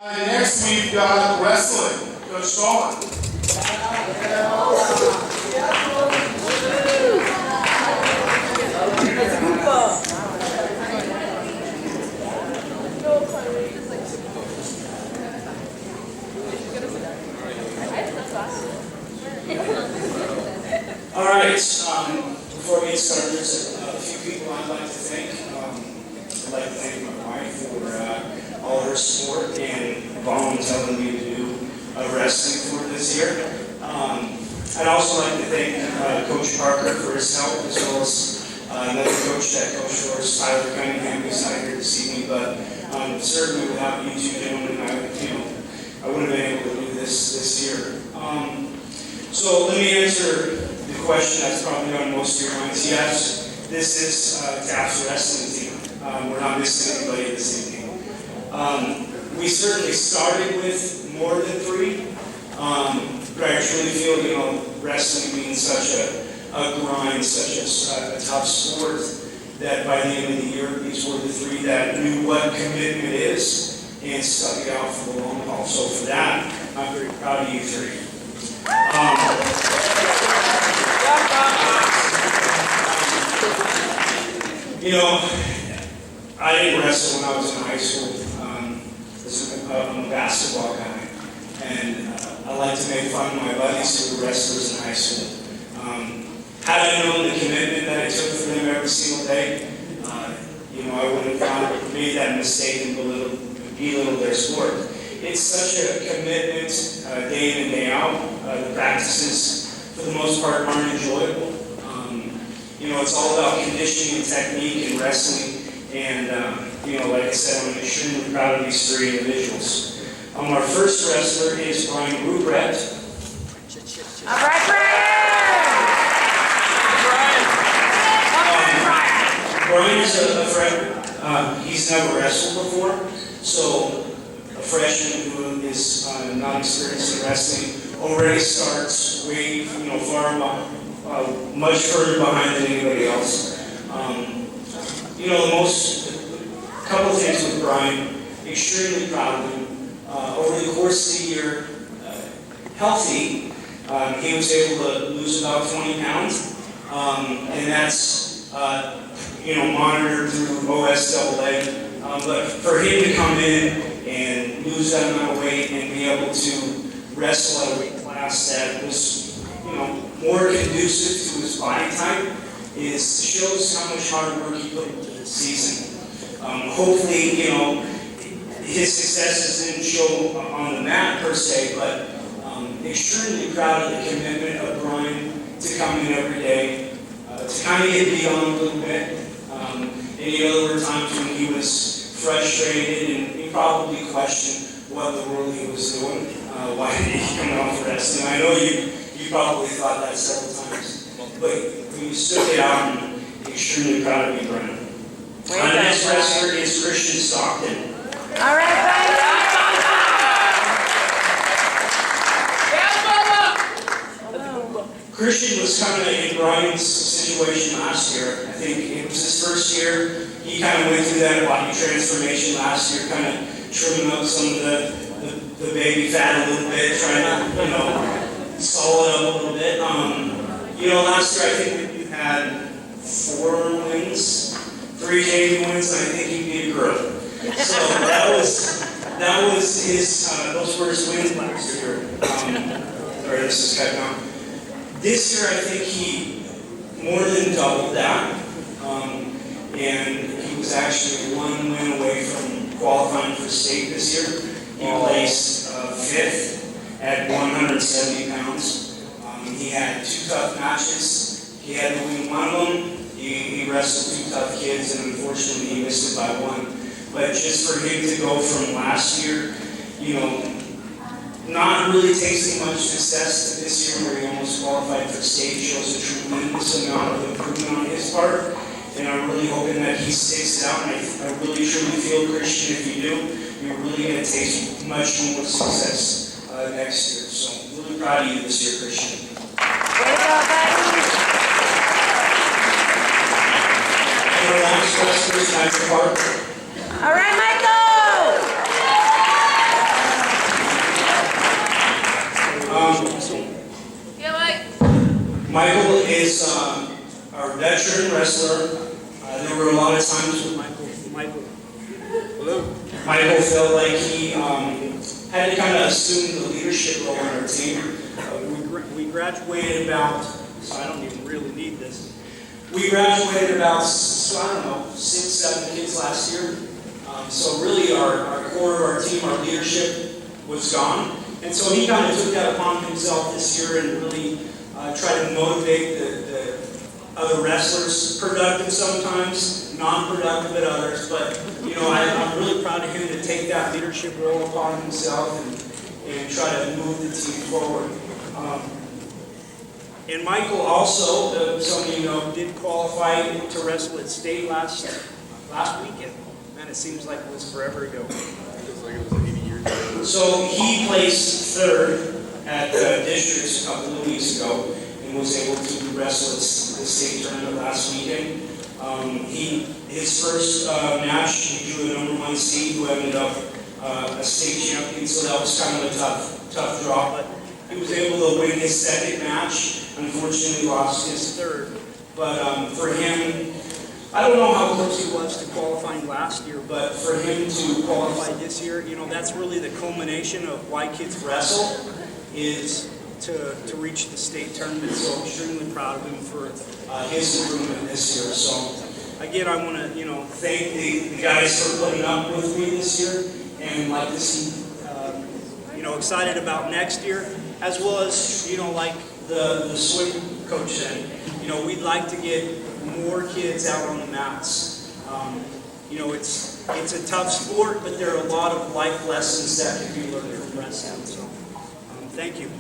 Next we've got wrestling. Coach Sean. All right, before we get started, there's a few people I'd like to thank. I'd like to thank my wife for all her support and volunteering me to do wrestling for this year. I'd also like to thank Coach Parker for his help, as well as another coach that coached for us, Tyler Cunningham, who's not here this evening. But certainly without you two gentlemen, I wouldn't have been able to do this year. So let me answer the question that's probably on most of your minds. Yes, this is Taft's wrestling team. We're not missing anybody this evening. We certainly started with more than 3, but I truly feel, wrestling being such a grind, such a tough sport, that by the end of the year, these were the 3 that knew what commitment is and stuck it out for the long haul. So for that, I'm very proud of you 3. I didn't wrestle when I was in high school. I'm a basketball guy, and I like to make fun of my buddies who were wrestlers in high school. Had I known the commitment that it took for them every single day, I wouldn't have made that mistake and belittle their sport. It's such a commitment day in and day out. The practices, for the most part, aren't enjoyable. It's all about conditioning and technique and wrestling. And, like I said, I'm extremely proud of these 3 individuals. Our first wrestler is Brian Rubret. All right, Brian is a freshman. He's never wrestled before, so a freshman who is not experienced in wrestling already starts way, much further behind than anybody else. Couple things with Brian, extremely proud of him. Over the course of the year, healthy, he was able to lose about 20 pounds, and that's, monitored through OSAA. But for him to come in and lose that amount of weight and be able to wrestle at a weight class that was, more conducive to his body type shows how much hard work he put into the season. Hopefully, his successes didn't show on the mat per se, but extremely proud of the commitment of Brian to come in every day, to kind of get beat on a little bit. There were times when he was frustrated and he probably questioned what the world he was doing, why did he come out for wrestling. I know you probably thought that several times, but you stood it out, and extremely proud of you, Brian. Our next wrestler is Christian Stockton. All right, Christian was kind of in Brian's situation last year. I think it was his first year. He kind of went through that body transformation last year, kind of trimming up some of the baby fat a little bit, trying to, solid up a little bit. Last year I think we had 4 wins, 3 KB wins, and I think he beat a girl. So that was his, those were his wins last year. This is cutting out. This year I think he more than doubled that, and he was actually 1 win away from qualifying for state this year. He placed 5th at 170 pounds. He had 2 tough matches. He had to win one of them. He wrestled 2 tough kids, and unfortunately he missed it by 1. But just for him to go from last year, not really tasting much success to this year where he almost qualified for state, shows a tremendous amount of improvement on his part. And I'm really hoping that he sticks it out. And I really truly feel, Christian, if you do, you're really going to taste much more success next year. So I'm really proud of you this year, Christian. And our last wrestler is Michael Parker. All right, Michael! is our veteran wrestler. There were a lot of times when Michael felt like he had to kind of assume the leadership role on our team. We graduated about, so I don't even really need this. We graduated about, so I don't know, 6, 7 kids last year. So really our core of our team, our leadership was gone. And so he kind of took that upon himself this year and really tried to motivate the other wrestlers, productive sometimes, non-productive at others. But, you know, I'm really proud of him to take that leadership role upon himself and try to move the team forward. And Michael also, some of you know, did qualify to wrestle at state last weekend. Man, it seems like it was forever ago. It feels like it was 80 years ago. So he placed third at districts a couple of weeks ago and was able to wrestle at the state tournament last weekend. His first match, he drew a #1 seed who ended up a state champion, so that was kind of a tough draw. But he was able to win his second match. Unfortunately, lost his third. But for him, I don't know how close he was to qualifying last year, but for him to qualify this year, you know, that's really the culmination of why kids wrestle, is to reach the state tournament. So I'm extremely proud of him for his improvement this year. So again, I want to, you know, thank the guys for putting up with me this year, and like to see, you know, excited about next year, as well as, you know, like the swim coach said, you know, we'd like to get more kids out on the mats. You know, it's a tough sport, but there are a lot of life lessons that can be learned from wrestling. So, thank you.